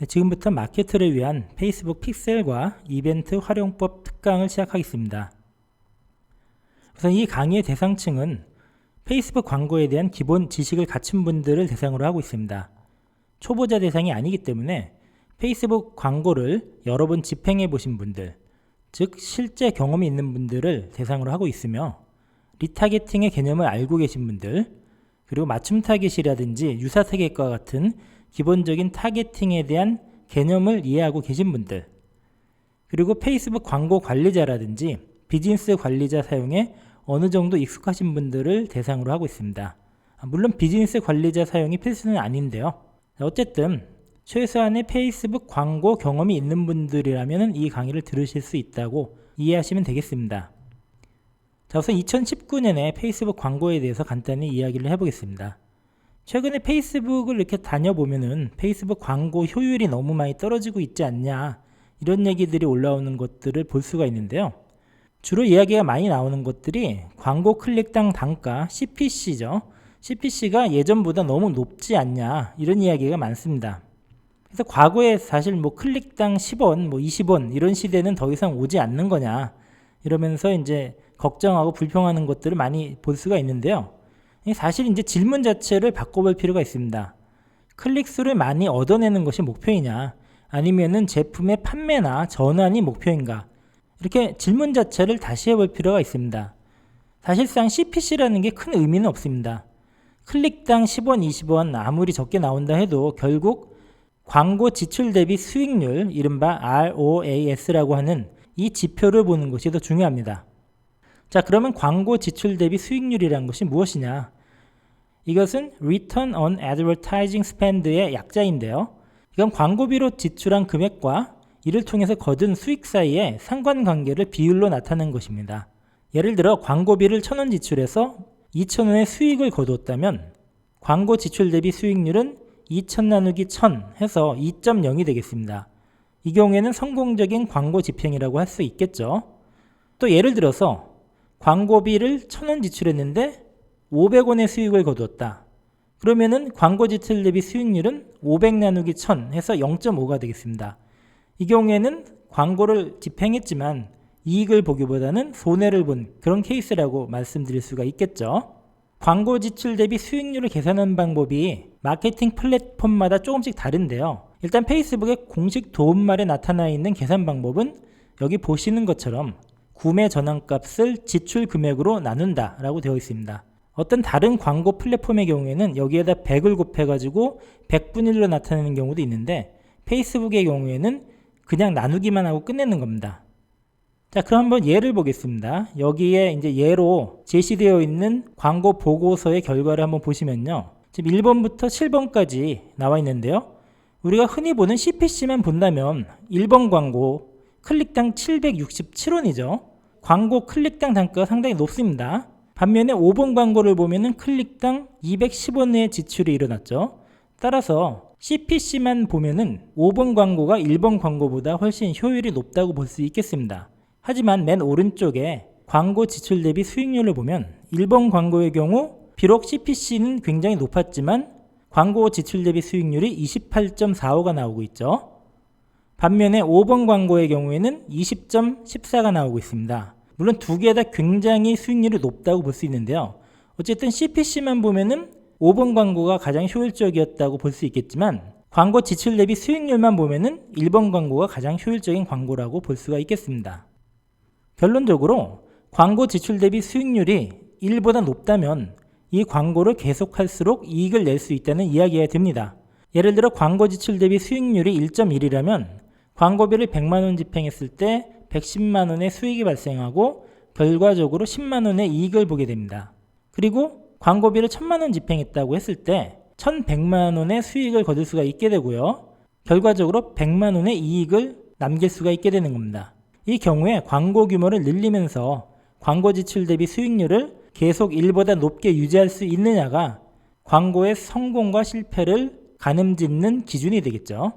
네, 지금부터 마케터를 위한 페이스북 픽셀과 이벤트 활용법 특강을 시작하겠습니다. 우선 이 강의의 대상층은 페이스북 광고에 대한 기본 지식을 갖춘 분들을 대상으로 하고 있습니다. 초보자 대상이 아니기 때문에 페이스북 광고를 여러 번 집행해 보신 분들, 즉 실제 경험이 있는 분들을 대상으로 하고 있으며, 리타게팅의 개념을 알고 계신 분들, 그리고 맞춤 타겟이라든지 유사 타겟과 같은 기본적인 타겟팅에 대한 개념을 이해하고 계신 분들, 그리고 페이스북 광고 관리자라든지 비즈니스 관리자 사용에 어느 정도 익숙하신 분들을 대상으로 하고 있습니다. 물론 비즈니스 관리자 사용이 필수는 아닌데요. 어쨌든 최소한의 페이스북 광고 경험이 있는 분들이라면 이 강의를 들으실 수 있다고 이해하시면 되겠습니다. 자, 우선 2019년에 페이스북 광고에 대해서 간단히 이야기를 해보겠습니다. 최근에 페이스북을 이렇게 다녀보면은 페이스북 광고 효율이 너무 많이 떨어지고 있지 않냐, 이런 얘기들이 올라오는 것들을 볼 수가 있는데요. 주로 이야기가 많이 나오는 것들이 광고 클릭당 단가 CPC죠. CPC가 예전보다 너무 높지 않냐, 이런 이야기가 많습니다. 그래서 과거에 사실 클릭당 10원, 20원 이런 시대는 더 이상 오지 않는 거냐, 이러면서 이제 걱정하고 불평하는 것들을 많이 볼 수가 있는데요. 사실 이제 질문 자체를 바꿔볼 필요가 있습니다. 클릭수를 많이 얻어내는 것이 목표이냐, 아니면은 제품의 판매나 전환이 목표인가, 이렇게 질문 자체를 다시 해볼 필요가 있습니다. 사실상 CPC라는 게 큰 의미는 없습니다. 클릭당 10원, 20원 아무리 적게 나온다 해도 결국 광고 지출 대비 수익률, 이른바 ROAS라고 하는 이 지표를 보는 것이 더 중요합니다. 자, 그러면 광고 지출 대비 수익률이라는 것이 무엇이냐? 이것은 Return on Advertising Spend의 약자인데요. 이건 광고비로 지출한 금액과 이를 통해서 거둔 수익 사이의 상관관계를 비율로 나타낸 것입니다. 예를 들어 광고비를 1,000원 지출해서 2,000원의 수익을 거두었다면 광고 지출 대비 수익률은 2,000 나누기 1,000 해서 2.0이 되겠습니다. 이 경우에는 성공적인 광고 집행이라고 할 수 있겠죠. 또 예를 들어서 광고비를 1,000원 지출했는데 500원의 수익을 거두었다. 그러면은 광고 지출 대비 수익률은 500 나누기 1,000 해서 0.5가 되겠습니다. 이 경우에는 광고를 집행했지만 이익을 보기보다는 손해를 본 그런 케이스라고 말씀드릴 수가 있겠죠. 광고 지출 대비 수익률을 계산하는 방법이 마케팅 플랫폼마다 조금씩 다른데요. 일단 페이스북의 공식 도움말에 나타나 있는 계산 방법은 여기 보시는 것처럼 구매 전환값을 지출 금액으로 나눈다 라고 되어 있습니다. 어떤 다른 광고 플랫폼의 경우에는 여기에다 100을 곱해가지고 100분의 1로 나타내는 경우도 있는데, 페이스북의 경우에는 그냥 나누기만 하고 끝내는 겁니다. 자, 그럼 한번 예를 보겠습니다. 여기에 이제 예로 제시되어 있는 광고 보고서의 결과를 한번 보시면요. 지금 1번부터 7번까지 나와 있는데요. 우리가 흔히 보는 CPC만 본다면 1번 광고 클릭당 767원이죠. 광고 클릭당 단가가 상당히 높습니다. 반면에 5번 광고를 보면은 클릭당 210원의 지출이 일어났죠. 따라서 CPC만 보면은 5번 광고가 1번 광고보다 훨씬 효율이 높다고 볼 수 있겠습니다. 하지만 맨 오른쪽에 광고 지출 대비 수익률을 보면 1번 광고의 경우 비록 CPC는 굉장히 높았지만 광고 지출 대비 수익률이 28.45가 나오고 있죠. 반면에 5번 광고의 경우에는 20.14가 나오고 있습니다. 물론 두 개 다 굉장히 수익률이 높다고 볼 수 있는데요. 어쨌든 CPC만 보면은 5번 광고가 가장 효율적이었다고 볼 수 있겠지만, 광고 지출 대비 수익률만 보면은 1번 광고가 가장 효율적인 광고라고 볼 수가 있겠습니다. 결론적으로 광고 지출 대비 수익률이 1보다 높다면 이 광고를 계속할수록 이익을 낼 수 있다는 이야기가 됩니다. 예를 들어 광고 지출 대비 수익률이 1.1이라면 광고비를 100만원 집행했을 때 110만원의 수익이 발생하고 결과적으로 10만원의 이익을 보게 됩니다. 그리고 광고비를 1,000만원 집행했다고 했을 때 1,100만원의 수익을 거둘 수가 있게 되고요. 결과적으로 100만원의 이익을 남길 수가 있게 되는 겁니다. 이 경우에 광고 규모를 늘리면서 광고 지출 대비 수익률을 계속 1보다 높게 유지할 수 있느냐가 광고의 성공과 실패를 가늠짓는 기준이 되겠죠.